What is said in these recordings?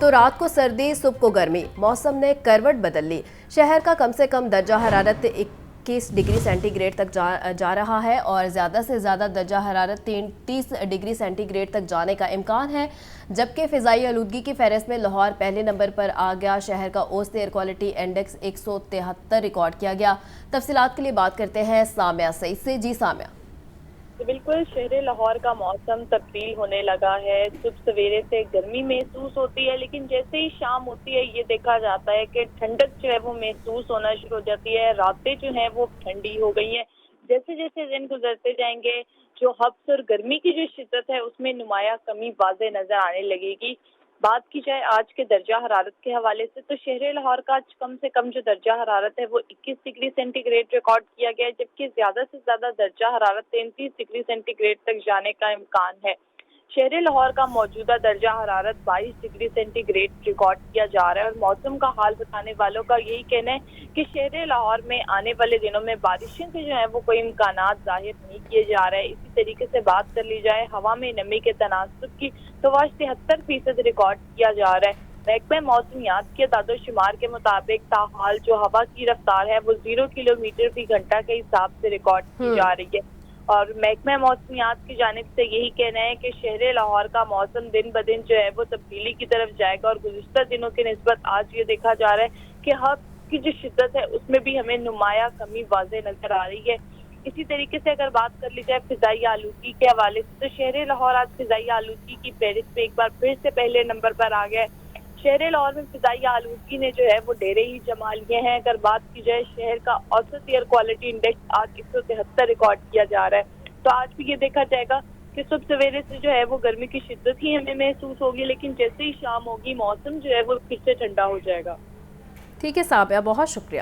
تو رات کو سردی صبح کو گرمی، موسم نے کروٹ بدل لی۔ شہر کا کم سے کم درجہ حرارت 21 ڈگری سینٹی گریڈ تک جا رہا ہے اور زیادہ سے زیادہ درجہ حرارت 30 ڈگری سینٹی گریڈ تک جانے کا امکان ہے، جبکہ فضائی آلودگی کی فہرست میں لاہور پہلے نمبر پر آ گیا۔ شہر کا اوسط ایئر کوالٹی انڈیکس 173 ریکارڈ کیا گیا۔ تفصیلات کے لیے بات کرتے ہیں سامعہ سعید سے۔ جی سامعہ۔ بالکل، شہر لاہور کا موسم تبدیل ہونے لگا ہے۔ صبح سویرے سے گرمی محسوس ہوتی ہے، لیکن جیسے ہی شام ہوتی ہے یہ دیکھا جاتا ہے کہ ٹھنڈک جو ہے وہ محسوس ہونا شروع ہو جاتی ہے۔ راتیں جو ہیں وہ ٹھنڈی ہو گئی ہیں۔ جیسے جیسے دن گزرتے جائیں گے جو حبس اور گرمی کی جو شدت ہے اس میں نمایاں کمی واضح نظر آنے لگے گی۔ بات کی جائے آج کے درجہ حرارت کے حوالے سے تو شہر لاہور کا آج کم سے کم جو درجہ حرارت ہے وہ 21 ڈگری سینٹی گریڈ ریکارڈ کیا گیا ہے، جبکہ زیادہ سے زیادہ درجہ حرارت 33 ڈگری سینٹی گریڈ تک جانے کا امکان ہے۔ شہر لاہور کا موجودہ درجہ حرارت 22 ڈگری سینٹی گریڈ ریکارڈ کیا جا رہا ہے اور موسم کا حال بتانے والوں کا یہی کہنا ہے کہ شہر لاہور میں آنے والے دنوں میں بارشیں سے جو ہے وہ کوئی امکانات ظاہر نہیں کیے جا رہے ہیں۔ اسی طریقے سے بات کر لی جائے ہوا میں نمی کے تناسب کی تو وہ 73% ریکارڈ کیا جا رہا ہے۔ محکمہ موسمیات کے اعداد و شمار کے مطابق تاحال جو ہوا کی رفتار ہے وہ 0 کلومیٹر فی گھنٹہ کے حساب سے ریکارڈ کی جا رہی ہے، اور محکمہ موسمیات کی جانب سے یہی کہنا ہے کہ شہر لاہور کا موسم دن بدن جو ہے وہ تبدیلی کی طرف جائے گا، اور گزشتہ دنوں کی نسبت آج یہ دیکھا جا رہا ہے کہ ہوا کی جو شدت ہے اس میں بھی ہمیں نمایاں کمی واضح نظر آ رہی ہے۔ اسی طریقے سے اگر بات کر لی جائے فضائی آلودگی کے حوالے سے تو شہر لاہور آج فضائی آلودگی کی فہرست میں ایک بار پھر سے پہلے نمبر پر آ گیا ہے۔ شہر لاہور میں فضائی آلودگی نے جو ہے وہ ڈیرے ہی جما لیے ہیں۔ اگر بات کی جائے شہر کا اوسط ایئر کوالٹی انڈیکس آج 173 ریکارڈ کیا جا رہا ہے، تو آج بھی یہ دیکھا جائے گا کہ صبح سویرے سے جو ہے وہ گرمی کی شدت ہی ہمیں محسوس ہوگی، لیکن جیسے ہی شام ہوگی موسم جو ہے وہ پھر سے ٹھنڈا ہو جائے گا۔ ٹھیک ہے سابعہ، بہت شکریہ۔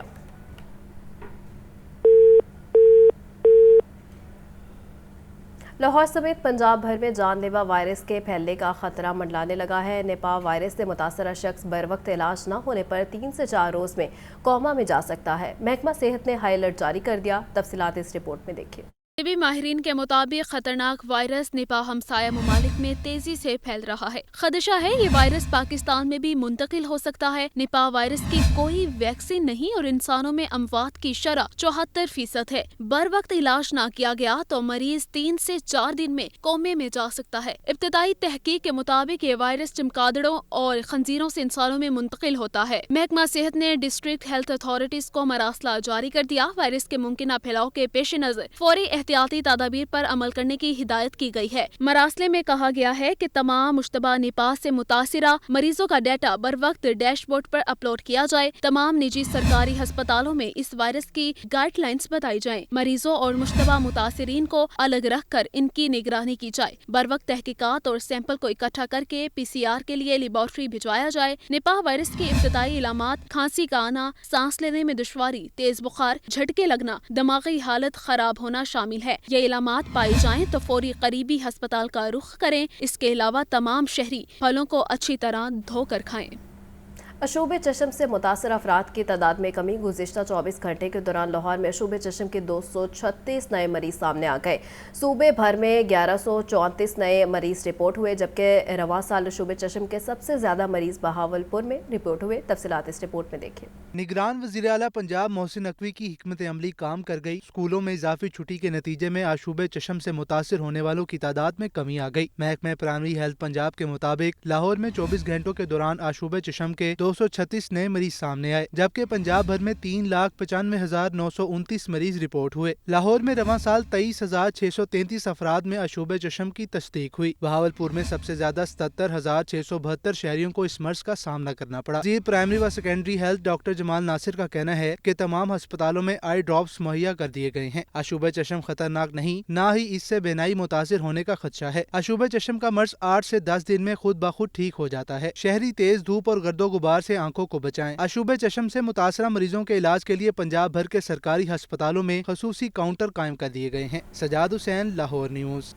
لاہور سمیت پنجاب بھر میں جان لیوا وائرس کے پھیلنے کا خطرہ منڈلانے لگا ہے۔ نپاہ وائرس سے متاثرہ شخص بروقت علاج نہ ہونے پر 3 سے 4 روز میں کوما میں جا سکتا ہے۔ محکمہ صحت نے ہائی الرٹ جاری کر دیا۔ تفصیلات اس رپورٹ میں دیکھیں۔ طبی ماہرین کے مطابق خطرناک وائرس نپاہ ہمسایہ ممالک میں تیزی سے پھیل رہا ہے۔ خدشہ ہے یہ وائرس پاکستان میں بھی منتقل ہو سکتا ہے۔ نپاہ وائرس کی کوئی ویکسین نہیں اور انسانوں میں اموات کی شرح 74% ہے۔ بر وقت علاج نہ کیا گیا تو مریض 3 سے 4 دن میں کومے میں جا سکتا ہے۔ ابتدائی تحقیق کے مطابق یہ وائرس چمگادڑوں اور خنزیروں سے انسانوں میں منتقل ہوتا ہے۔ محکمہ صحت نے ڈسٹرکٹ ہیلتھ اتھارٹیز کو مراسلہ جاری کر دیا۔ وائرس کے ممکنہ پھیلاؤ کے پیش نظر فوری احتیاطی تدابیر پر عمل کرنے کی ہدایت کی گئی ہے۔ مراسلے میں کہا گیا ہے کہ تمام مشتبہ نپاہ سے متاثرہ مریضوں کا ڈیٹا بر وقت ڈیش بورڈ پر اپلوڈ کیا جائے۔ تمام نجی سرکاری ہسپتالوں میں اس وائرس کی گائیڈ لائنز بتائی جائیں۔ مریضوں اور مشتبہ متاثرین کو الگ رکھ کر ان کی نگرانی کی جائے۔ بر وقت تحقیقات اور سیمپل کو اکٹھا کر کے PCR کے لیے لیبارٹری بھجوایا جائے۔ نپاہ وائرس کی ابتدائی علامات کھانسی کا آنا، سانس لینے میں دشواری، تیز بخار، جھٹکے لگنا، دماغی حالت خراب ہونا شامل ہے۔ یہ علامات پائی جائیں تو فوری قریبی ہسپتال کا رخ کریں۔ اس کے علاوہ تمام شہری پھلوں کو اچھی طرح دھو کر کھائیں۔ اشوب چشم سے متاثر افراد کی تعداد میں کمی۔ گزشتہ 24 گھنٹے کے دوران لاہور میں اشوب چشم کے 236 نئے مریض سامنے آ گئے۔ صوبے بھر میں 1134 نئے مریض رپورٹ ہوئے، جبکہ رواں سال اشوب چشم کے سب سے زیادہ مریض بہاولپور میں رپورٹ ہوئے۔ تفصیلات اس رپورٹ میں دیکھیں۔ نگران وزیر اعلیٰ پنجاب محسن نقوی کی حکمت عملی کام کر گئی۔ اسکولوں میں اضافی چھٹی کے نتیجے میں آشوب چشم سے متاثر ہونے والوں کی تعداد میں کمی آ گئی۔ محکمہ پرائمری ہیلتھ پنجاب کے مطابق لاہور میں 24 گھنٹوں کے دوران آشوب چشم کے 236 نئے مریض سامنے آئے، جبکہ پنجاب بھر میں 3,95,929 مریض رپورٹ ہوئے۔ لاہور میں رواں سال 23,633 افراد میں آشوب چشم کی تصدیق ہوئی۔ بہاولپور میں سب سے زیادہ 77,672 شہریوں کو اس مرض کا سامنا کرنا پڑا۔ وزیر پرائمری و سیکنڈری ہیلتھ ڈاکٹر جمال ناصر کا کہنا ہے کہ تمام ہسپتالوں میں آئی ڈراپس مہیا کر دیے گئے ہیں۔ آشوب چشم خطرناک نہیں، نہ ہی اس سے بینائی متاثر ہونے کا خدشہ ہے۔ آشوب چشم کا مرض 8 سے 10 دن میں خود بخود ٹھیک ہو جاتا ہے۔ شہری تیز دھوپ اور گرد و غبار سے آنکھوں کو بچائیں۔ آشوب چشم سے متاثرہ مریضوں کے علاج کے لیے پنجاب بھر کے سرکاری ہسپتالوں میں خصوصی کاؤنٹر قائم کر دیے گئے ہیں۔ سجاد حسین، لاہور نیوز۔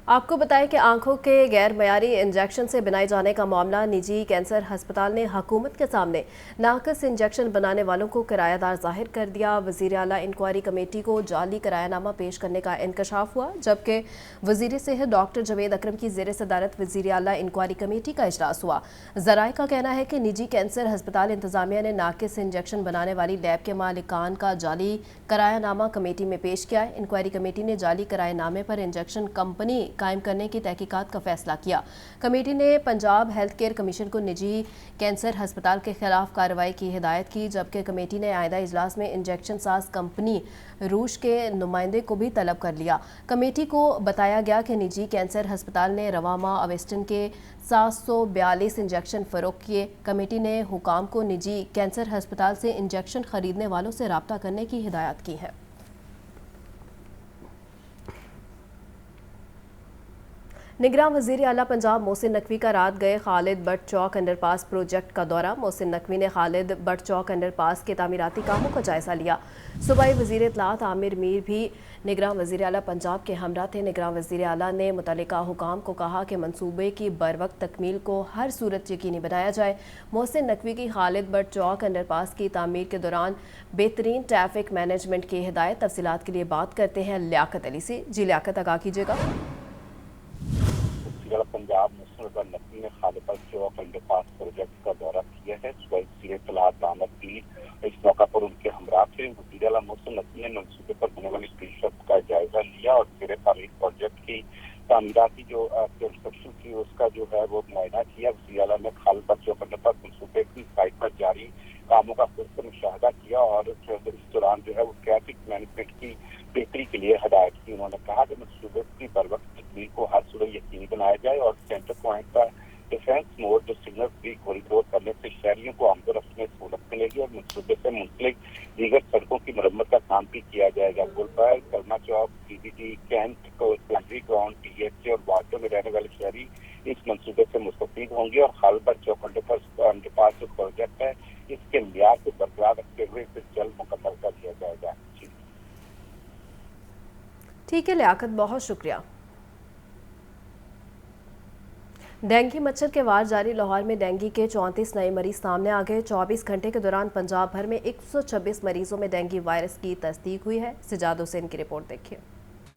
आपको बताएं कि आंखों के गैर मयारी इंजेक्शन से बनाए जाने का मामला निजी कैंसर अस्पताल ने हुकूमत के सामने नाकस इंजेक्शन बनाने वालों को किरायादार जाहिर कर दिया। वज़ीर आला इंक्वायरी कमेटी को जाली किरायानामा पेश करने का इंकशाफ हुआ, जबकि वज़ीर सेहत डॉक्टर जवेद अकरम की ज़ेर सदारत वज़ीर आला इंक्वायरी कमेटी का इजलास हुआ। ज़राए का कहना है कि निजी कैंसर अस्पताल इंतजामिया ने नाकिस इंजेक्शन बनाने वाली लैब के मालिकान का जाली किरायानामा कमेटी में पेश किया है। इंक्वायरी कमेटी ने जाली किरायानामे पर इंजेक्शन कंपनी कायम करने की तहकीकात का फैसला किया। कमेटी ने पंजाब हेल्थ केयर कमीशन को निजी कैंसर अस्पताल के खिलाफ कार्रवाई की हिदायत की, जबकि कमेटी ने आइंदा इजलास में इंजेक्शन साज कंपनी रूश के नुमाइंदे को भी तलब कर लिया। कमेटी को बताया गया कि निजी कैंसर अस्पताल ने रवा माह अवेस्टन के 742 इंजेक्शन फरोख्त किए। कमेटी ने हुकाम को निजी कैंसर अस्पताल से इंजेक्शन खरीदने वालों से राब्ता करने की हिदायत की है। निगरान वज़ीर आला पंजाब मोहसिन नकवी का रात गए Khalid but Chowk underpass project का दौरा। मोहसिन नकवी ने खालिद बट चौक अंडरपास के तामीराती कामों का जायजा लिया। सूबाई वज़ीर इत्तलात आमिर मीर भी निगरान वज़ीर आला पंजाब के हमरा थे। निगरान वज़ीर आला ने मुतल्लिका हुकाम को कहा कि मंसूबे की बरवक्त तकमील को हर सूरत यकीनी बनाया जाए। मोहसिन नकवी की खालिद बट चौक अंडरपास की तामीर के दौरान बेहतरीन ट्रैफिक मैनेजमेंट की हिदायत। तफसीलात के लिए बात करते हैं लियाकत अली से। जी लियाकत, आगाह कीजिएगा। पंजाब मुस्लिम नकवी ने Khalid but Chowk underpass project का दौरा किया है। वज़ीर इत्तलात आमिर मीर इस मौका पर उनके हमरा थे। वज़ीर आला मुहसिन नकवी ने मंसूबे पर होने वाली पेशरफ्त का जायजा लिया और ज़ेर तामीर प्रोजेक्ट की तामीराती जो कंस्ट्रक्शन की उसका जो है वो मुआयना किया। वज़ीर आला ने खालिद बट चौक अंडरपास मंसूबे की साइट पर जारी कामों का खुद से मुशाहदा किया और इस दौरान जो है वो ट्रैफिक मैनेजमेंट की बेहतरी के लिए हिदायत की। उन्होंने कहा कि मंसूबे की बरवक्त तकमील को हर सूरत यकीनी बनाया जाए और सेंटर पॉइंट का डिफेंस मोड जो सिग्नल फ्री कॉरिडोर करने से शहरियों को आमदोरफ्त में सहूलत मिलेगी और मंसूबे से मुंसलिक दीगर सड़कों की मरम्मत का काम भी किया जाएगा। Gulberg, Kalma Chowk, CBD, Cantt, secondary ground, THC और वार्डों में रहने वाले शहरी इस मंसूबे से मुस्तफीद होंगे और खालिद बट चौक अंडरपास जो प्रोजेक्ट है इसके मियार को बरकरार रखते हुए इसे जल्द मुकम्मल कर दिया जाएगा। ठीक है लियाकत, बहुत शुक्रिया। डेंगू मच्छर के वार जारी। लाहौर में डेंगू के 34 नए मरीज सामने आ गए। 24 घंटे के दौरान पंजाब भर में 126 मरीजों में डेंगू वायरस की तस्दीक हुई है। सिजाद हुसैन की रिपोर्ट देखिए।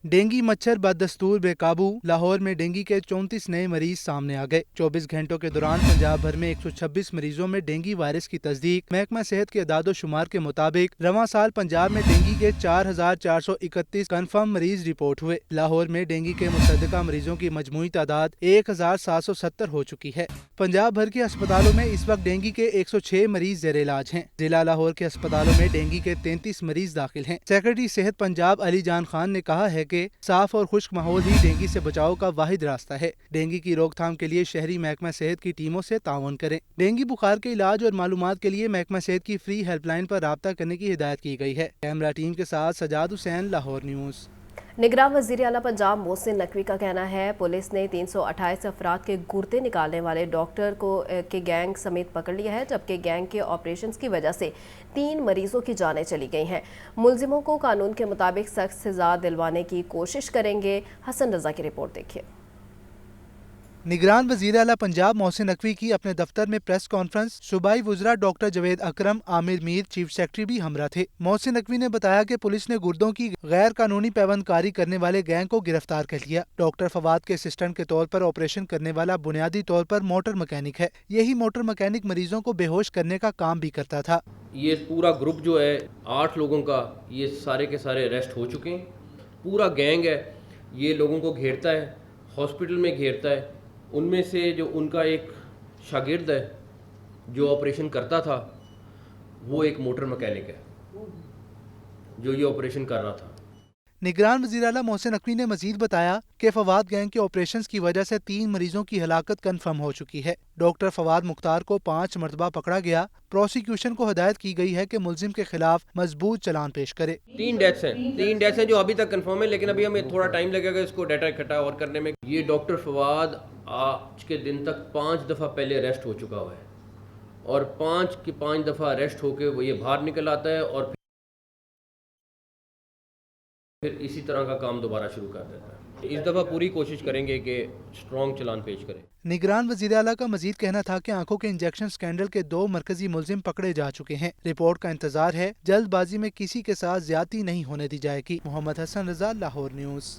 डेंगू मच्छर बदस्तूर बेकाबू। लाहौर में डेंगू के 34 नए मरीज सामने आ गए। 24 घंटों के दौरान पंजाब भर में 126 मरीजों में डेंगू वायरस की तस्दीक। महकमा सेहत के अदादो शुमार के मुताबिक रवां साल पंजाब में डेंगू के 4431 कन्फर्म मरीज रिपोर्ट हुए। लाहौर में डेंगू के मुसद्दका मरीजों की मजमूई तादाद 1770 हो चुकी है। पंजाब भर के अस्पतालों में इस वक्त डेंगू के 106 मरीज जेर इलाज हैं। जिला लाहौर के अस्पतालों में डेंगू के 33 मरीज दाखिल हैं। सेक्रेटरी सेहत पंजाब अली जान खान ने कहा है कि साफ और खुश्क माहौल ही डेंगू से बचाव का वाहिद रास्ता है। डेंगू की रोकथाम के लिए शहरी महकमा सेहत की टीमों से ताउन करें। डेंगू बुखार के इलाज और मालूमात के लिए महकमा सेहत की फ्री हेल्पलाइन पर राब्ता करने की हिदायत की गई है। कैमरा टीम के साथ सजाद हुसैन, लाहौर न्यूज़। निगरान वज़ीर आला पंजाब मोहसिन नकवी का कहना है पुलिस ने 328 अफराद के गुर्दे निकालने वाले डॉक्टर को के गैंग समेत पकड़ लिया है, जबकि गैंग के ऑपरेशंस की वजह से 3 मरीजों की जानें चली गई हैं। मुलजिमों को कानून के मुताबिक सख्त सजा दिलवाने की कोशिश करेंगे। हसन रजा की रिपोर्ट देखिए। निगरान वज़ीर आला पंजाब मोहसिन नकवी की अपने दफ्तर में प्रेस कॉन्फ्रेंस। सूबाई वुज़रा डॉक्टर जवेद अकरम, आमिर मीर, चीफ सेक्रेटरी भी हमरा थे। मोहसिन नकवी ने बताया कि पुलिस ने गुर्दों की गैर कानूनी पैबंदकारी करने वाले गैंग को गिरफ्तार कर लिया। डॉक्टर फवाद के असिस्टेंट के तौर पर ऑपरेशन करने वाला बुनियादी तौर पर मोटर मैकेनिक है। यही मोटर मैकेनिक मरीजों को बेहोश करने का काम भी करता था। ये पूरा ग्रुप जो है 8 लोगों का, ये सारे के सारे अरेस्ट हो चुके हैं। पूरा गैंग है, ये लोगों को घेरता है, हॉस्पिटल में घेरता है। उनमें से जो उनका एक शागिर्द है जो ऑपरेशन करता था, वो एक मोटर मैकेनिक है जो ये ऑपरेशन कर रहा था। निगरान वज़ीर आला मोहसिन नकवी ने मजीद बताया कि फवाद गैंग के ऑपरेशंस की वजह से 3 मरीजों की हलाकत कन्फर्म हो चुकी है। डॉक्टर फवाद मुख्तार को 5 मरतबा पकड़ा गया। प्रोसिक्यूशन को हिदायत की गई है कि मुलजिम के खिलाफ मजबूत चालान पेश करे। 3 डेथ्स हैं जो अभी तक कन्फर्म है, लेकिन अभी हमें थोड़ा टाइम लगेगा इसको डाटा इकट्ठा और करने में। ये डॉक्टर फवाद आज के दिन तक 5 दफ़ा पहले अरेस्ट हो चुका हुआ है और 5 दफ़ा अरेस्ट होकर वो ये बाहर निकल आता है और फिर इसी तरह का काम दोबारा शुरू कर देता है। इस दफ़ा पूरी कोशिश करेंगे कि स्ट्रॉन्ग चलान पेश करें। निगरान वज़ीर आला का मजीद कहना था कि आंखों के इंजेक्शन स्कैंडल के 2 मरकजी मुलजिम पकड़े जा चुके हैं। रिपोर्ट का इंतजार है, जल्दबाजी में किसी के साथ ज्यादती नहीं होने दी जाएगी। मोहम्मद हसन रजा, लाहौर न्यूज़।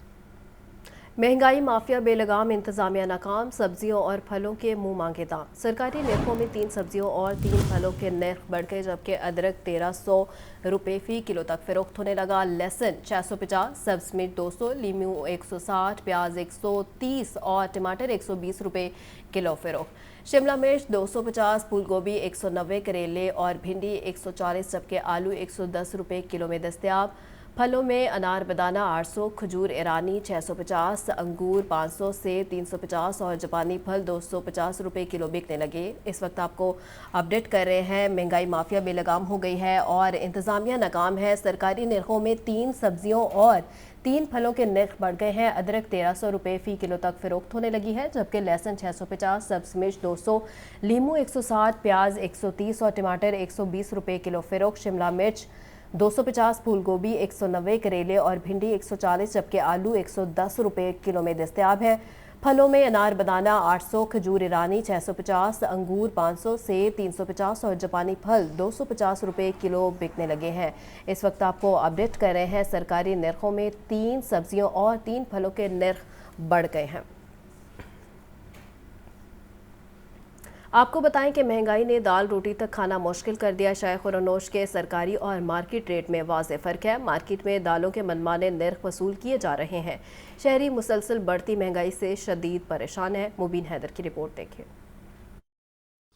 महंगाई माफिया बेलगाम, इंतजामिया नाकाम, सब्जियों और फलों के मुंह मांगे दाम। सरकारी नरखों में 3 सब्जियों और 3 फलों के नर्ख बढ़ गए, जबकि अदरक 1300 रुपये फी किलो तक फरोख्त होने लगा। लहसुन 650, सब्ज मिर्च 200, लीमू 160, प्याज 130 और टमाटर 120 रुपये किलो फरोख्त। शिमला मिर्च 250, फूल गोभी 190, करेले और भिंडी 140, जबकि आलू 110 रुपये किलो में दस्तयाब। फलों में अनार बदाना 800, खजूर ईरानी 650, अंगूर 500, सेब 350 और जापानी फल 250 रुपये किलो बिकने लगे। इस वक्त आपको अपडेट कर रहे हैं, महंगाई माफिया बेलगाम हो गई है और इंतजामिया नाकाम है। सरकारी नरखों में 3 सब्जियों और 3 फलों के नर्ख बढ़ गए हैं। अदरक 1300 रुपये फी किलो तक फरोख्त होने लगी है, जबकि लहसुन 650, सब्ज मिर्च 200, लीमू 160, प्याज 130 और टमाटर 120 रुपये किलो फरोख्त। शिमला मिर्च 250, फूल गोभी 190, करेले और भिंडी 140, जबकि आलू 110 रुपये किलो में दस्तयाब है। फलों में अनार बदाना 800, खजूर ईरानी 650, अंगूर 500, सेब 350 और जापानी फल 250 रुपये किलो बिकने लगे हैं। इस वक्त आपको अपडेट कर रहे हैं, सरकारी नरखों में 3 सब्जियों और 3 फलों के नर्ख बढ़ गए हैं। आपको बताएं कि महंगाई ने दाल रोटी तक खाना मुश्किल कर दिया। शाय खुरनोश के सरकारी और मार्केट रेट में वाज़े फ़र्क है। मार्केट में दालों के मनमाने नर्ख वसूल किए जा रहे हैं। शहरी मुसलसल बढ़ती महंगाई से शदीद परेशान है। मुबीन हैदर की रिपोर्ट देखिए।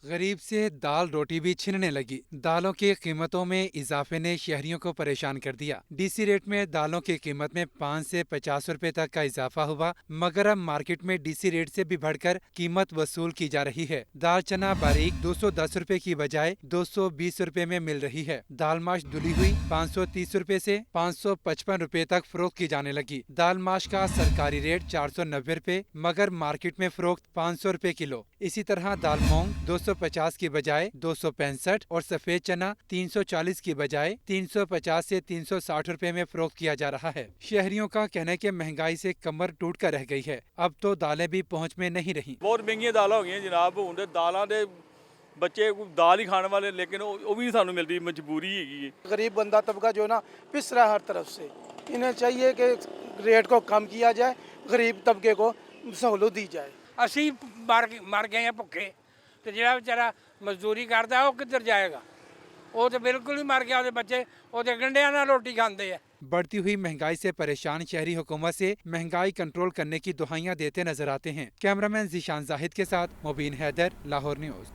गरीब से दाल रोटी भी छिनने लगी। दालों की कीमतों में इजाफे ने शहरियों को परेशान कर दिया। डीसी रेट में दालों की कीमत में 5 से 50 रुपए तक का इजाफा हुआ, मगर अब मार्केट में डीसी रेट से भी बढ़कर कीमत वसूल की जा रही है। दाल चना बारीक 210 रुपए की बजाय 220 रुपए में मिल रही है। दाल माश धुली हुई 530 रुपए से 555 रुपए तक फरोख्त की जाने लगी। दाल माश का सरकारी रेट 490 रुपए, मगर मार्केट में फरोख्त 500 रुपए किलो। इसी तरह दाल मूंग 250 की बजाय 265 और सफेद चना 340 की बजाय 350 से 360 रुपए में फरोख्त किया जा रहा है। शहरियों का कहना है कि महंगाई से कमर टूट कर रह गई है। अब तो दालें भी पहुंच में नहीं रही। बहुत महंगी दालें हो गई जनाब। हुण दालां दे बच्चे दाल ही खाने वाले, लेकिन वो भी सानू मिलती मजबूरी है। गरीब बंदा तबका जो ना पिस रहा है हर तरफ से। इन्हें चाहिए कि रेट को कम किया जाए, गरीब तबके को सहूलत दी जाए। ਅਸੀਂ ਮਰ ਗਏ ਆ ਭੁੱਖੇ ਤੇ ਜਿਹੜਾ ਵਿਚਾਰਾ ਮਜ਼ਦੂਰੀ ਕਰਦਾ ਉਹ ਕਿੱਧਰ ਜਾਏਗਾ? ਉਹ ਤੇ ਬਿਲਕੁਲ ਹੀ ਮਰ ਗਿਆ। ਉਹਦੇ ਬੱਚੇ ਉਹਦੇ ਗੰਢਿਆਂ ਨਾਲ ਰੋਟੀ ਖਾਂਦੇ ਆ। बढ़ती हुई महंगाई से परेशान शहरी हुकूमत से महंगाई कंट्रोल करने की दुहाइयां देते नजर आते हैं। कैमरामैन जीशान जाहिद के साथ मुबीन हैदर, लाहौर न्यूज़।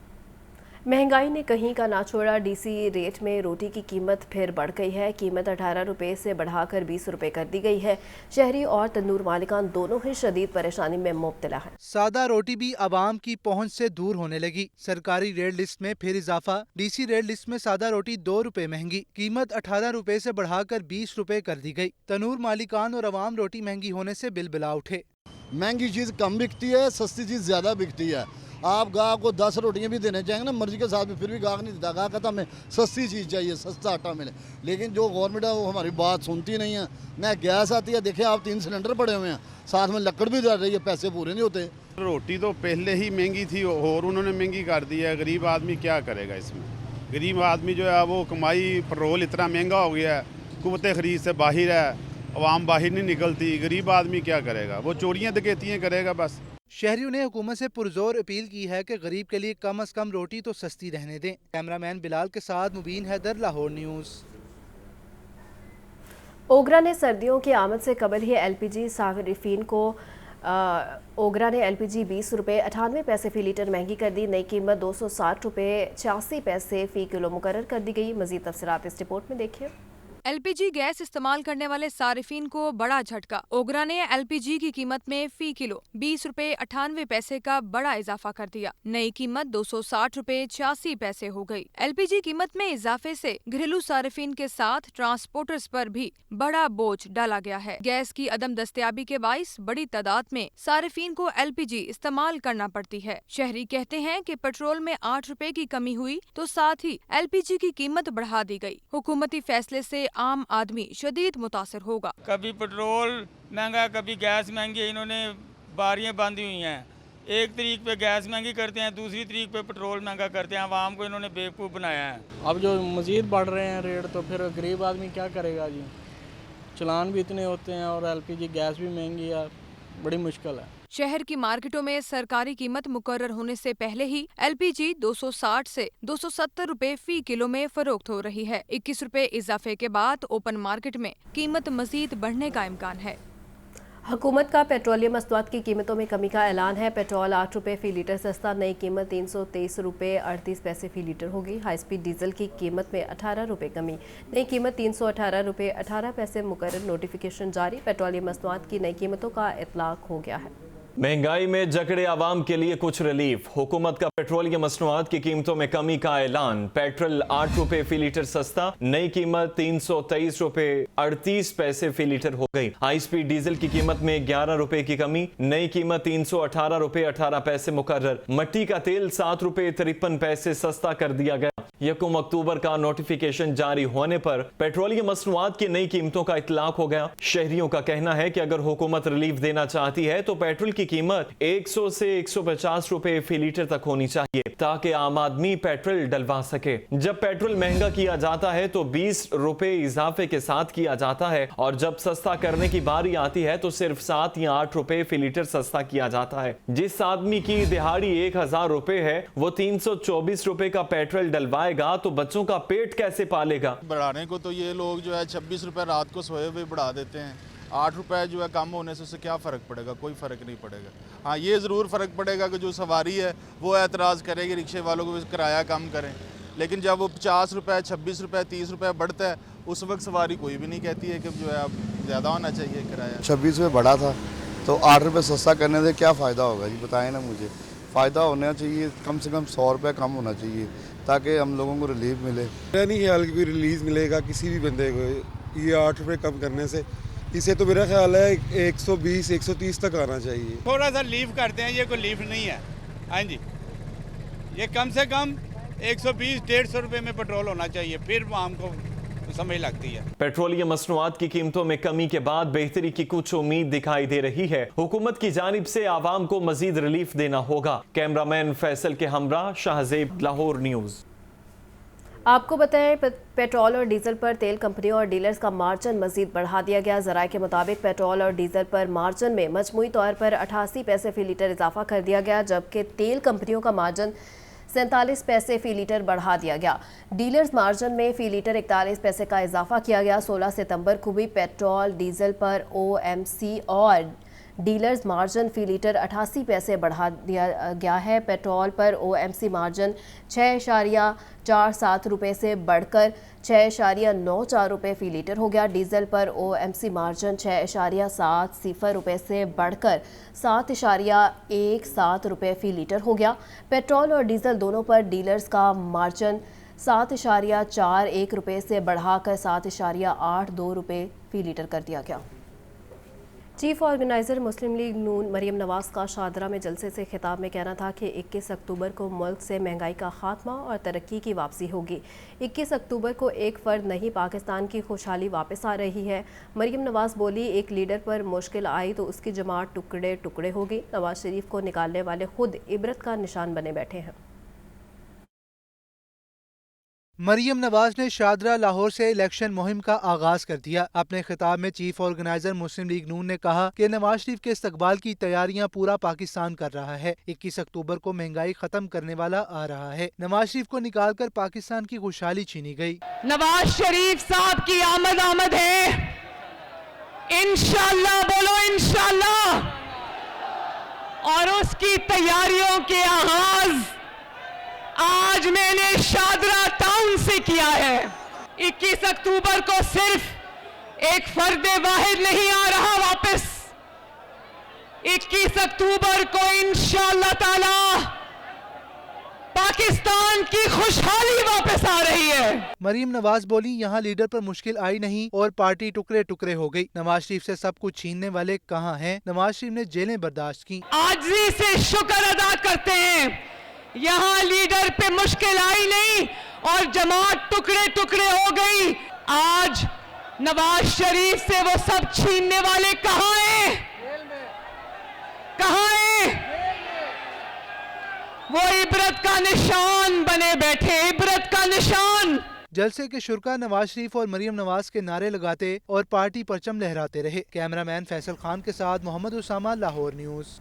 महंगाई ने कहीं का ना छोड़ा। डीसी रेट में रोटी की कीमत फिर बढ़ गई है। कीमत 18 रुपये से बढ़ाकर 20 रुपये कर दी गई है। शहरी और तंदूर मालिकान दोनों ही शदीद परेशानी में मुब्तला है। सादा रोटी भी आवाम की पहुंच से दूर होने लगी। सरकारी रेट लिस्ट में फिर इजाफा। डीसी रेट लिस्ट में सादा रोटी 2 रुपए महंगी। कीमत 18 रुपए से बढ़ाकर 20 रुपए कर दी गई। तंदूर मालिकान और आवाम रोटी महंगी होने से बिलबिला उठे। महंगी चीज़ कम बिकती है, सस्ती चीज़ ज़्यादा बिकती है। आप गाहक को 10 रोटियां भी देने चाहेंगे ना मर्जी के साथ भी, फिर भी गाहक नहीं देता। गाहक कहता हमें सस्ती चीज़ चाहिए, सस्ता आटा मिले। लेकिन जो गवर्नमेंट है वो हमारी बात सुनती नहीं है। ना गैस आती है, देखिए आप 3 सिलेंडर पड़े हुए हैं, साथ में लकड़ भी डल रही है, पैसे पूरे नहीं होते। रोटी तो पहले ही महंगी थी और उन्होंने महंगी कर दी है। गरीब आदमी क्या करेगा इसमें? गरीब आदमी जो है वो कमाई, पेट्रोल इतना महंगा हो गया है, कुव्वत खरीद से बाहर है, आवाम बाहर नहीं निकलती। गरीब आदमी क्या करेगा? वो चोरियाँ डकैतियाँ करेगा बस। शहरियों ने हुकूमत से पुरजोर अपील की है कि गरीब के लिए कम अज कम रोटी तो सस्ती रहने दें। कैमरामैन बिलाल के साथ मुबीन हैदर, लाहौर न्यूज़। ओगरा ने सर्दियों की आमद से कबल ही एलपीजी सारिफीन को ओगरा ने एलपीजी 20 रुपये 98 पैसे फ़ी लीटर महंगी कर दी। नई कीमत 260 रुपये 86 पैसे फ़ी किलो मुकर्रर कर दी गई। मज़ीद तफसीलात इस रिपोर्ट में देखिए। एलपीजी गैस इस्तेमाल करने वाले सारिफीन को बड़ा झटका। ओगरा ने एलपीजी की कीमत में फी किलो 20 रुपये 98 पैसे का बड़ा इजाफा कर दिया। नई कीमत 260 रुपये 86 पैसे हो गई। एलपीजी कीमत में इजाफे से घरेलू सारिफीन के साथ ट्रांसपोर्टर्स पर भी बड़ा बोझ डाला गया है। गैस की अदम दस्तयाबी के बाइस बड़ी तादाद में सारिफीन को एलपीजी इस्तेमाल करना पड़ती है। शहरी कहते हैं कि पेट्रोल में 8 रुपए की कमी हुई तो साथ ही एलपीजी की कीमत बढ़ा दी गई। हुकूमती फैसले से आम आदमी शदीद मुतासिर होगा। कभी पेट्रोल महंगा है, कभी गैस महंगी है, इन्होंने बारियां बांधी हुई हैं। एक तरीक पे गैस महंगी करते हैं, दूसरी तरीक पे पेट्रोल महंगा करते हैं। आवाम को इन्होंने बेवकूफ़ बनाया है। अब जो मज़ीद बढ़ रहे हैं रेट, तो फिर गरीब आदमी क्या करेगा जी। चलान भी इतने होते हैं और LPG गैस भी महंगी है, बड़ी मुश्किल है। शहर की मार्केटों में सरकारी कीमत मुकर्रर होने से पहले ही LPG 260 से 270 रुपए फी किलो में फरोख्त हो रही है। 21 रुपए इजाफे के बाद ओपन मार्केट में कीमत मजीद बढ़ने का इम्कान है। हुकूमत का पेट्रोलियम मसनूआत की कीमतों में कमी का ऐलान है। पेट्रोल 8 रुपये फ़ी लीटर सस्ता, नई कीमत 323 रुपये 38 पैसे फ़ी लीटर होगी। हाई स्पीड डीजल की कीमत में 18 रुपये कमी, नई कीमत 318 रुपये 18 पैसे मुकर्रर। नोटिफिकेशन जारी, पेट्रोलियम मसनूआत की नई कीमतों का इतलाक हो गया है। महंगाई में जकड़े आवाम के लिए कुछ रिलीफ। हुकूमत का पेट्रोलियम मसनूआत की कीमतों में कमी का ऐलान। पेट्रोल 8 रुपए फी लीटर सस्ता, नई कीमत 323 रुपए 38 पैसे फी लीटर हो गई। हाई स्पीड डीजल की कीमत में 11 रुपए की कमी, नई कीमत 318 रुपए 18 पैसे मुकर्रर। मट्टी का तेल 7 रुपए 53 पैसे सस्ता कर दिया गया। 1 अक्टूबर का नोटिफिकेशन जारी होने पर पेट्रोलियम मसनूआत की नई कीमतों का इतलाक हो गया। शहरियों का कहना है कि अगर हुकूमत रिलीफ देना चाहती है तो पेट्रोल की कीमत 100 से 150 रुपए फी लीटर तक होनी चाहिए, ताकि आम आदमी पेट्रोल डलवा सके। जब पेट्रोल महंगा किया जाता है तो 20 रुपए इजाफे के साथ किया जाता है, और जब सस्ता करने की बारी आती है तो सिर्फ 7 या 8 रुपए फी लीटर सस्ता किया जाता है। जिस आदमी की दिहाड़ी 1000 रुपए है वो 324 रुपए का पेट्रोल डलवाएगा तो बच्चों का पेट कैसे पालेगा। बढ़ाने को तो ये लोग जो है 26 रुपए रात को सोए हुए बढ़ा देते हैं। 8 रुपए जो है कम होने से उससे क्या फ़र्क पड़ेगा? कोई फ़र्क नहीं पड़ेगा। हाँ, ये ज़रूर फ़र्क पड़ेगा कि जो सवारी है वो एतराज़ करेगी, रिक्शे वालों को किराया कम करें। लेकिन जब वो 50 रुपए 26 रुपए 30 रुपए बढ़ता है उस वक्त सवारी कोई भी नहीं कहती है कि जो है अब ज़्यादा होना चाहिए किराया। 26 रुपये बढ़ा था तो 8 रुपये सस्ता करने से क्या फ़ायदा होगा जी, बताएं ना मुझे। फ़ायदा होना चाहिए, कम से कम 100 रुपये कम होना चाहिए ताकि हम लोगों को रिलीफ मिले। मेरा नहीं ख्याल कि रिलीज़ मिलेगा किसी भी बंदे को ये 8 रुपये कम करने से। इसे तो मेरा ख्याल है 120 130 तक आना चाहिए। थोड़ा सा लीव करते हैं, ये कोई लीव नहीं है। हाँ जी, ये कम से कम 120-150 रुपये में पेट्रोल होना चाहिए, फिर आम को समझ लगती है। पेट्रोलियम मसनूआत की कीमतों में कमी के बाद बेहतरी की कुछ उम्मीद दिखाई दे रही है। हुकूमत की जानिब से आवाम को मजीद रिलीफ देना होगा। कैमरामैन फैसल के हमरा शाहजेब, लाहौर न्यूज़। आपको बताएं, पेट्रोल और डीजल पर तेल कंपनियों और डीलर्स का मार्जिन मजीद बढ़ा दिया गया। ज़राए के मुताबिक पेट्रोल और डीजल पर मार्जिन में मजमूई तौर पर 88 पैसे फी लीटर इजाफा कर दिया गया, जबकि तेल कंपनियों का मार्जिन 47 पैसे फी लीटर बढ़ा दिया गया। डीलर्स मार्जिन में फी लीटर 41 पैसे का इजाफा किया गया। 16 सितंबर को भी पेट्रोल डीजल पर OMC और डीलर्स मार्जिन फी लीटर 88 पैसे बढ़ा दिया गया है। पेट्रोल पर OMC मार्जिन 6.47 रुपये से बढ़कर 6.94 रुपये फी लीटर हो गया। डीजल पर OMC मार्जिन 6.70 रुपये से बढ़कर 7.17 रुपये फी लीटर हो गया। पेट्रोल और डीजल दोनों पर डीलर्स का मार्जिन 7.41 रुपये से बढ़ाकर 7.82 रुपये फी लीटर कर दिया गया। चीफ ऑर्गेनाइज़र मुस्लिम लीग नून मरियम नवाज़ का शादरा में जलसे से खिताब में कहना था कि 21 अक्टूबर को मुल्क से महंगाई का खात्मा और तरक्की की वापसी होगी। 21 अक्टूबर को एक फ़र्द नहीं, पाकिस्तान की खुशहाली वापस आ रही है। मरियम नवाज़ बोली, एक लीडर पर मुश्किल आई तो उसकी जमात टुकड़े टुकड़े होगी। नवाज शरीफ को निकालने वाले खुद इबरत का निशान बने बैठे हैं। मरियम नवाज ने शादरा लाहौर से इलेक्शन मुहिम का आगाज कर दिया। अपने खिताब में चीफ ऑर्गेनाइजर मुस्लिम लीग नून ने कहा कि नवाज शरीफ के इस्तकबाल की तैयारियां पूरा पाकिस्तान कर रहा है। 21 अक्टूबर को महंगाई खत्म करने वाला आ रहा है। नवाज शरीफ को निकालकर पाकिस्तान की खुशहाली छीनी गई। नवाज शरीफ साहब की आमद है, इंशाल्लाह, बोलो इंशाल्लाह। और उसकी तैयारियों के आगाज आज मैंने शादरा टाउन से किया है। 21 अक्टूबर को सिर्फ एक फर्द वाहिद नहीं आ रहा वापस, 21 अक्टूबर को इंशाअल्लाह ताला पाकिस्तान की खुशहाली वापस आ रही है। मरियम नवाज बोली, यहाँ लीडर पर मुश्किल आई नहीं और पार्टी टुकड़े टुकड़े हो गई। नवाज शरीफ से सब कुछ छीनने वाले कहाँ हैं? नवाज शरीफ ने जेलें बर्दाश्त की। आजिज़ी से शुक्र अदा करते हैं, यहाँ लीडर पे मुश्किल आई नहीं और जमात टुकड़े टुकड़े हो गई। आज नवाज शरीफ से वो सब छीनने वाले कहां हैं? कहां हैं? वो इबरत का निशान बने बैठे, इबरत का निशान। जलसे के शुरका नवाज शरीफ और मरियम नवाज के नारे लगाते और पार्टी परचम लहराते रहे। कैमरामैन फैसल खान के साथ मोहम्मद उसामा, लाहौर न्यूज़।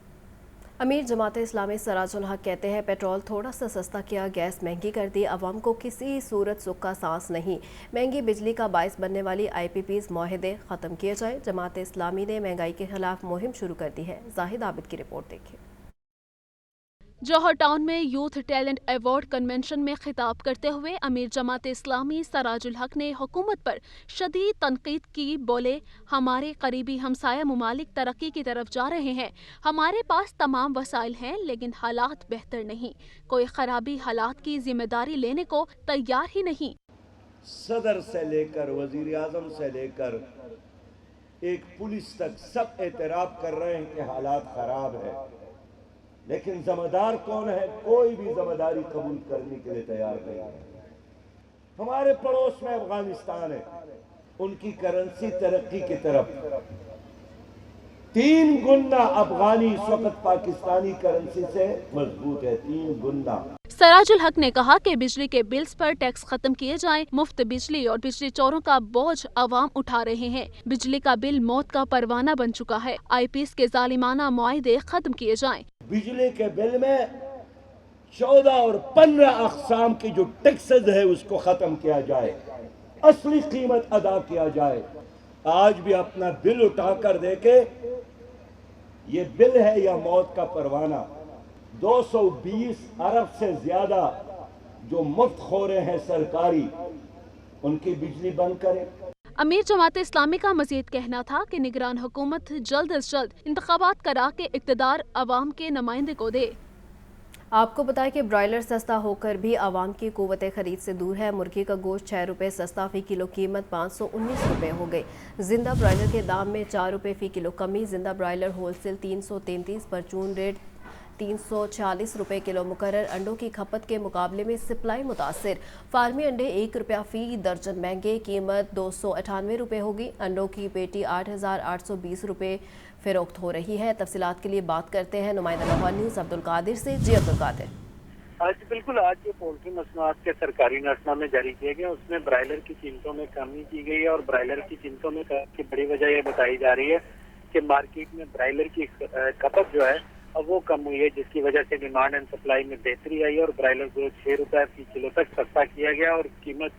अमीर जमात इस्लामी सराजुल हक कहते हैं पेट्रोल थोड़ा सा सस्ता किया, गैस महंगी कर दी, अवाम को किसी सूरत सुख का सांस नहीं। महंगी बिजली का बायस बनने वाली IPPs मुआहदे ख़त्म किए जाए। जमात इस्लामी ने महंगाई के खिलाफ मुहिम शुरू कर दी है। जाहिद आबिद की रिपोर्ट देखिए। जौहर टाउन में यूथ टैलेंट अवार्ड कन्वेंशन में खिताब करते हुए अमीर जमात इस्लामी सराजुल हक ने हुकूमत पर शदीद तनकीद की। बोले, हमारे करीबी हमसाया मुमालिक तरक्की की तरफ जा रहे हैं, हमारे पास तमाम वसाइल हैं लेकिन हालात बेहतर नहीं। कोई खराबी हालात की जिम्मेदारी लेने को तैयार ही नहीं। सदर से लेकर वजीर आजम से लेकर एक पुलिस तक सब एतराफ कर रहे हैं कि हालात खराब है, लेकिन जिम्मेदार कौन है? कोई भी जिम्मेदारी कबूल करने के लिए तैयार नहीं है। हमारे पड़ोस में अफगानिस्तान है, उनकी करेंसी तरक्की की तरफ 3 गुना अफगानी इस वक्त पाकिस्तानी करेंसी से मजबूत है, 3 गुना। सराजुल हक ने कहा कि बिजली के बिल्स पर टैक्स खत्म किए जाएं, मुफ्त बिजली और बिजली चोरों का बोझ आवाम उठा रहे हैं। बिजली का बिल मौत का परवाना बन चुका है। IPs के जालिमाना मुआहदे खत्म किए जाएं। बिजली के बिल में 14 और 15 अक़साम की जो टैक्सेस है उसको खत्म किया जाए, असली कीमत अदा किया जाए। आज भी अपना बिल उठाकर देखे, ये बिल है या मौत का परवाना। 220 अरब से ज्यादा जो मुफ्त खोरे हैं सरकारी, उनकी बिजली बंद करें। अमीर जमात इस्लामी का मजीद कहना था कि निगरान हुकूमत जल्द अज जल्द इंतखाबात करा के इक़्तिदार अवाम के नुमाइंदे को दे। आपको बताएं कि ब्रॉयलर सस्ता होकर भी आवाम की कुव्वत खरीद से दूर है। मुर्गी का गोश्त 6 रुपये सस्ता, फ़ी किलो कीमत 519 रुपये हो गई। जिंदा ब्रॉयलर के दाम में 4 रुपये फ़ी किलो कमी। जिंदा ब्रॉयलर होलसेल 333, परचून रेट 346 रुपये किलो मुकर्रर। अंडों की खपत के मुकाबले में सप्लाई मुतासिर। फार्मी अंडे 1 रुपया फ़ी दर्जन महंगे, कीमत 298 रुपये होगी। अंडों की पेटी 8,820 रुपये फ़रोख्त हो रही है। तफसीलात के लिए बात करते हैं नुमाइंदा लाहौर न्यूज़ अब्दुल कादिर से। जी अब्दुल कादिर। आज बिल्कुल, आज जो पोल्ट्री मसनूआत के सरकारी नजरनामे जारी किए गए उसमें ब्रायलर की कीमतों में कमी की गई है और ब्रायलर की कीमतों में की बड़ी वजह यह बताई जा रही है कि मार्केट में ब्रायलर की खपत जो है अब वो कम हुई है, जिसकी वजह से डिमांड एंड सप्लाई में बेहतरी आई है और ब्रायलर को 6 रुपये फी किलो तक सस्ता किया गया और कीमत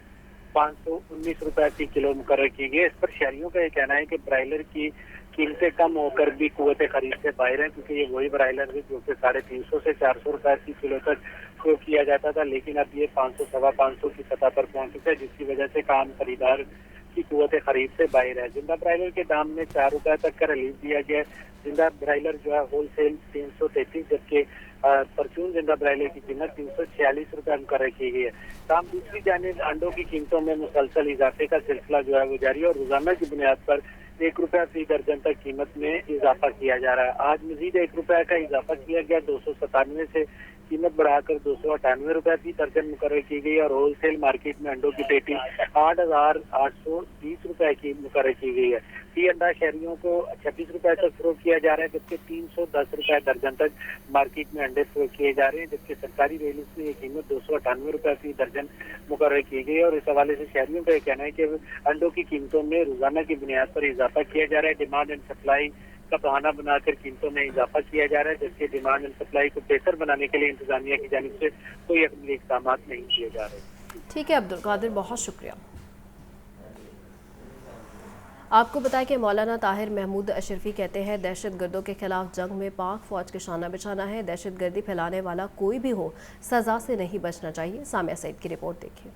519 रुपये फी किलो मुकर्रर की गई। इस पर शहरियों का ये कहना है कि ब्रायलर की कीमतें कम होकर भी कुव्वत खरीद से बाहर हैं, क्योंकि ये वही ब्रायलर है जो कि 350 से 400 रुपये फी किलो तक शो किया जाता था, लेकिन अब ये 500 सवा 500 की सतह पर पहुंच चुका है, जिसकी वजह से काम खरीदार की कुव्वत खरीद से बाहर है। जिंदा ब्रायलर के दाम में 4 रुपये तक का रिलीफ दिया गया है। जिंदा ब्रायलर जो है होलसेल 333, जबकि परचून जिंदा ब्रायलर की कीमत 346 रुपये मुकर्रर की गई है। ताम दूसरी जानिब अंडों की कीमतों में मुसलसल इजाफे का सिलसिला जो है वो जारी है और रोजाना की बुनियाद पर 1 रुपया फी दर्जन तक कीमत में इजाफा किया जा रहा है। आज मजीद 1 रुपया का इजाफा किया गया, 297 से कीमत बढ़ाकर 298 रुपये फी दर्जन मुकर्रर की गई और होलसेल मार्केट में अंडों की पेटी 8,820 रुपये की मुकर्रर की गई है। फी अंडा शहरियों को 26 रुपये तक फरोख्त किया जा रहा है, जबकि 310 रुपये दर्जन तक मार्केट में अंडे फरोख्त किए जा रहे हैं, जबकि सरकारी रेलिस में ये कीमत 298 रुपये फी दर्जन मुकर्रर की गई है। और इस हवाले से शहरियों का ये कहना है कि अंडों की कीमतों में रोजाना की बुनियाद पर इजाफा किया जा रहा है। डिमांड एंड सप्लाई का बहाना बनाकर कीमतों में इजाफा किया जा रहा है, जबकि डिमांड एंड सप्लाई को बेहतर बनाने के लिए इंतजामिया की जानिब से कोई अमली इक़दाम नहीं किए जा रहे। ठीक है अब्दुल कादिर, बहुत शुक्रिया। आपको बताएं कि मौलाना ताहिर महमूद अशरफी कहते हैं दहशत गर्दों के खिलाफ जंग में पाक फौज के शाना बिछाना है। दहशत गर्दी फैलाने वाला कोई भी हो सजा से नहीं बचना चाहिए। सामिया सईद की रिपोर्ट देखिए।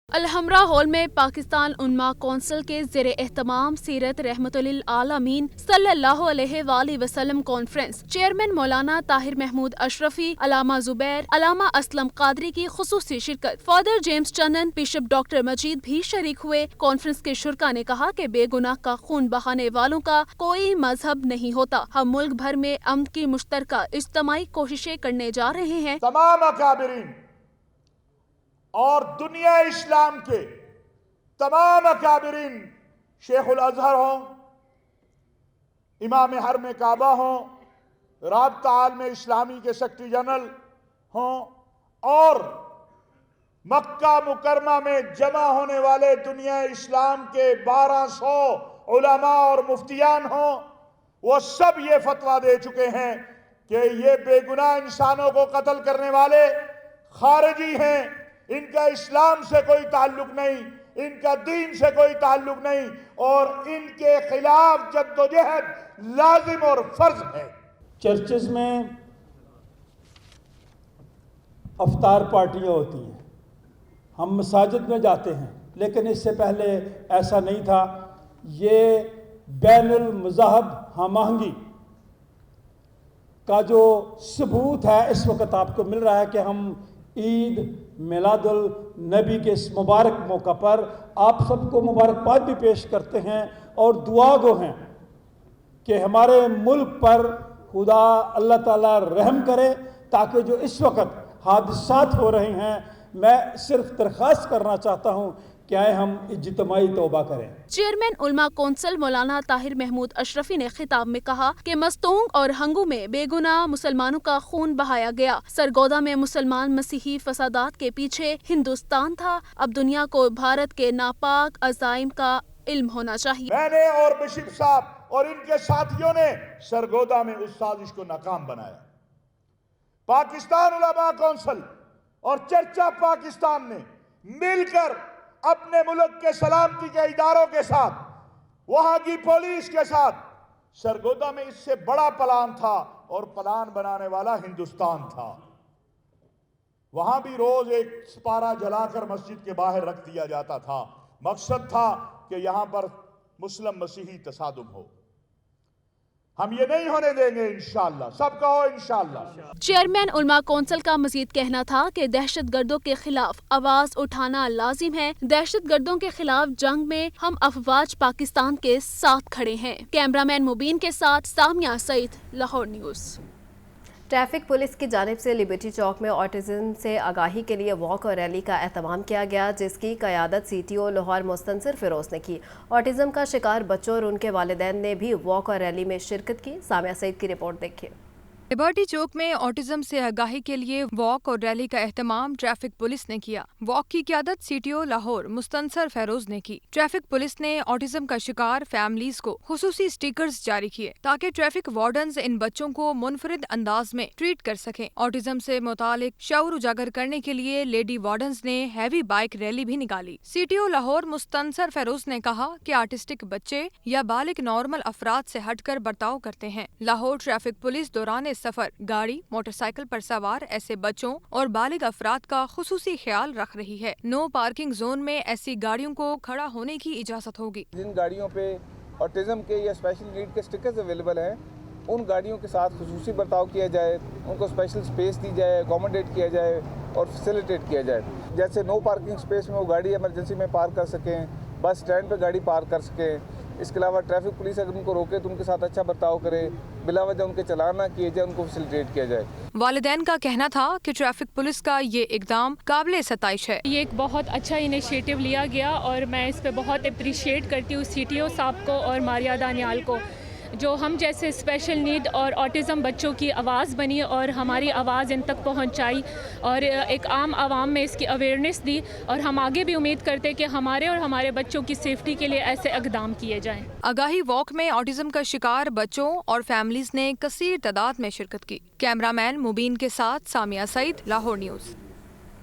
अलहमरा हॉल में पाकिस्तान उन्मा कौंसिल के ज़ेरे एहतमाम सीरत रहमतुल आलमीन सल्लल्लाहु अलैहि वसल्लम कॉन्फ्रेंस चेयरमैन मौलाना ताहिर महमूद अशरफी, अलामा जुबैर, अलामा असलम कादरी की खुसूसी शिरकत। फादर जेम्स चन्नन, बिशप डॉक्टर मजीद भी शरीक हुए। कॉन्फ्रेंस के शुरका ने कहा कि बेगुनाह का खून बहाने वालों का कोई मजहब नहीं होता। हम मुल्क भर में अमन की मुश्तरका इज्तमाई कोशिशें करने जा रहे हैं। तमाम अकाबिरीन और दुनिया इस्लाम के तमाम अकाबिरीन शेख उल अजहर हों, इमाम हरम काबा हों, राब्ता आलम इस्लामी के सेक्रेटरी जनरल हों और मक्का मुकरमा में जमा होने वाले दुनिया इस्लाम के 1200 उलमा और मुफ्तियान हों, वो सब ये फतवा दे चुके हैं कि ये बेगुनाह इंसानों को कत्ल करने वाले खारिजी हैं, इनका इस्लाम से कोई ताल्लुक नहीं, इनका दीन से कोई ताल्लुक नहीं और इनके खिलाफ जद्दोजहद लाजिम और फर्ज है। चर्चेस में अफ्तार पार्टियां होती हैं, हम मसाजिद में जाते हैं, लेकिन इससे पहले ऐसा नहीं था। ये बैनुल मज़हब हमआहंगी का जो सबूत है इस वक्त आपको मिल रहा है कि हम ईद मिलादुल नबी के इस मुबारक मौका पर आप सबको मुबारकबाद भी पेश करते हैं और दुआ गो हैं कि हमारे मुल्क पर खुदा अल्लाह ताला रहम करे, ताकि जो इस वक्त हादसात हो रहे हैं, मैं सिर्फ दरख्वास्त करना चाहता हूँ क्या हम इज्तिमाई तौबा करें। चेयरमैन उलमा कौंसिल मौलाना ताहिर महमूद अशरफी ने खिताब में कहा कि मस्तूंग और हंगू में बेगुनाह मुसलमानों का खून बहाया गया। सरगोदा में मुसलमान मसीही फसादात के पीछे हिंदुस्तान था। अब दुनिया को भारत के नापाक अज़ाइम का इल्म होना चाहिए। मैंने और बिशप साहब और इनके साथियों ने सरगोदा में उस साजिश को नाकाम बनाया। पाकिस्तान उलमा कौंसिल और चर्चा पाकिस्तान ने मिलकर अपने मुल्क के सलामती के इदारों के साथ, वहां की पुलिस के साथ, सरगोदा में इससे बड़ा प्लान था और प्लान बनाने वाला हिंदुस्तान था। वहां भी रोज एक सिपारा जलाकर मस्जिद के बाहर रख दिया जाता था। मकसद था कि यहां पर मुस्लिम मसीही तसादुम हो। हम ये नहीं होने देंगे इंशाअल्लाह, सब कहो इंशाअल्लाह। चेयरमैन उलमा कौंसिल का मजीद कहना था कि दहशत गर्दों के खिलाफ आवाज उठाना लाजिम है। दहशत गर्दों के खिलाफ जंग में हम अफवाज पाकिस्तान के साथ खड़े हैं। कैमरामैन मुबीन के साथ Samia Saeed, Lahore news. Traffic police की जानिब से लिबर्टी चौक में ऑटिज्म से आगाही के लिए वॉक और रैली का एहतमाम किया गया, जिसकी क़यादत CTO लाहौर मुस्तनसिर फ़िरोज़ ने की। ऑटिज्म का शिकार बच्चों और उनके वालिदैन ने भी वॉक और रैली में शिरकत की। सामिया सईद की रिपोर्ट देखिए। लिबर्टी चौक में ऑटिज्म से आगाही के लिए वॉक और रैली का एहतमाम ट्रैफिक पुलिस ने किया। वॉक की क़यादत CTO लाहौर मुस्तनसिर फ़िरोज़ ने की। ट्रैफिक पुलिस ने ऑटिज्म का शिकार फैमिलीज को खुसूसी स्टिकर्स जारी किए ताकि ट्रैफिक वार्डन्स इन बच्चों को मुनफरिद अंदाज में ट्रीट कर सकें। ऑटिज्म से मुतालिक शऊर उजागर करने के लिए लेडी वार्डन्स ने हैवी बाइक रैली भी निकाली। CTO लाहौर मुस्तनसिर फ़िरोज़ ने कहा कि आर्टिस्टिक बच्चे या बालिग नॉर्मल अफराद से हटकर बर्ताव करते हैं। लाहौर ट्रैफिक पुलिस दौरान सफर गाड़ी मोटरसाइकिल पर सवार ऐसे बच्चों और बालिग अफराद का खुसूसी ख्याल रख रही है। नो पार्किंग जोन में ऐसी गाड़ियों को खड़ा होने की इजाजत होगी। जिन गाड़ियों पे ऑटिज्म के या स्पेशल नीड के स्टिकर्स अवेलेबल हैं, उन गाड़ियों के साथ खुसूसी बर्ताव किया जाए, उनको स्पेशल स्पेस दी जाए, अकोमोडेट किया जाए और फैसिलिटेट किया जाए। जैसे नो पार्किंग स्पेस में वो गाड़ी इमरजेंसी में पार्क कर सकें, बस स्टैंड पर गाड़ी पार्क कर सकें। इसके अलावा ट्रैफिक पुलिस अगर उनको रोके तो उनके साथ अच्छा बर्ताव करे, बिला वजह उनके चलान ना किए जाए, उनको फैसिलिटेट किया जाए। वालिदैन का कहना था कि ट्रैफिक पुलिस का ये इकदाम काबिले सताइश है। ये एक बहुत अच्छा इनिशिएटिव लिया गया और मैं इस पे बहुत अप्रिशिएट करती हूँ CTO साहब को और मारिया दानियाल को, जो हम जैसे स्पेशल नीड और ऑटिज़म बच्चों की आवाज़ बनी और हमारी आवाज़ इन तक पहुंचाई और एक आम आवाम में इसकी अवेयरनेस दी। और हम आगे भी उम्मीद करते हैं कि हमारे और हमारे बच्चों की सेफ्टी के लिए ऐसे इक़दाम किए जाएं। आगाही वॉक में ऑटिज्म का शिकार बच्चों और फैमिलीज ने कसीर तादाद में शिरकत की। कैमरामैन मुबीन के साथ सामिया सईद, लाहौर न्यूज़।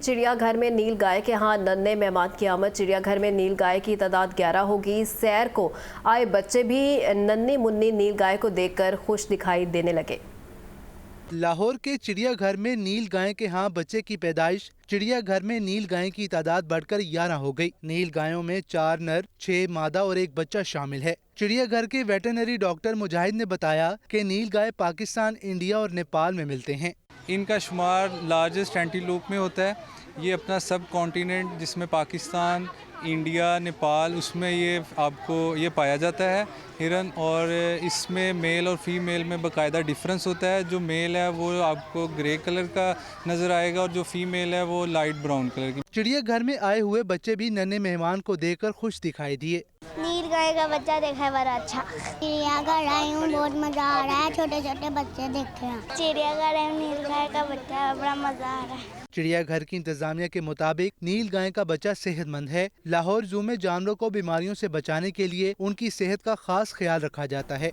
चिड़ियाघर में नील गाय के यहाँ नन्हे मेहमान की आमद। चिड़ियाघर में नील गाय की तादाद 11 होगी। सैर को आए बच्चे भी नन्ही मुन्नी नील गाय को देखकर खुश दिखाई देने लगे। लाहौर के चिड़ियाघर में नील गाय के यहाँ बच्चे की पैदाइश। चिड़ियाघर में नील गाय की तादाद बढ़कर 11 हो गई। नील गायों में 4 नर, 6 मादा और 1 बच्चा शामिल है। चिड़ियाघर के वेटरनरी डॉक्टर मुजाहिद ने बताया कि नील गाय पाकिस्तान, इंडिया और नेपाल में मिलते हैं। इनका शुमार लार्जेस्ट एंटीलोप में होता है। ये अपना सब कॉन्टिनेंट जिसमें पाकिस्तान, इंडिया, नेपाल, उसमें ये आपको ये पाया जाता है हिरन। और इसमें मेल और फीमेल में बाकायदा डिफरेंस होता है। जो मेल है वो आपको ग्रे कलर का नज़र आएगा और जो फीमेल है वो लाइट ब्राउन कलर की। चिड़िया घर में आए हुए बच्चे भी नन्हे मेहमान को देखकर खुश दिखाई दिए। नील गाय का बच्चा देखा है बड़ा अच्छा। चिड़ियाघर आई हूँ, बहुत मजा आ रहा है, छोटे छोटे बच्चे देखे हैं। चिड़ियाघर आई हूँ, नील गाय का बच्चा, बड़ा मजा आ रहा है। चिड़ियाघर की इंतजामिया के मुताबिक नील गाय का बच्चा सेहतमंद है। लाहौर जू में जानवरों को बीमारियों से बचाने के लिए उनकी सेहत का खास ख्याल रखा जाता है।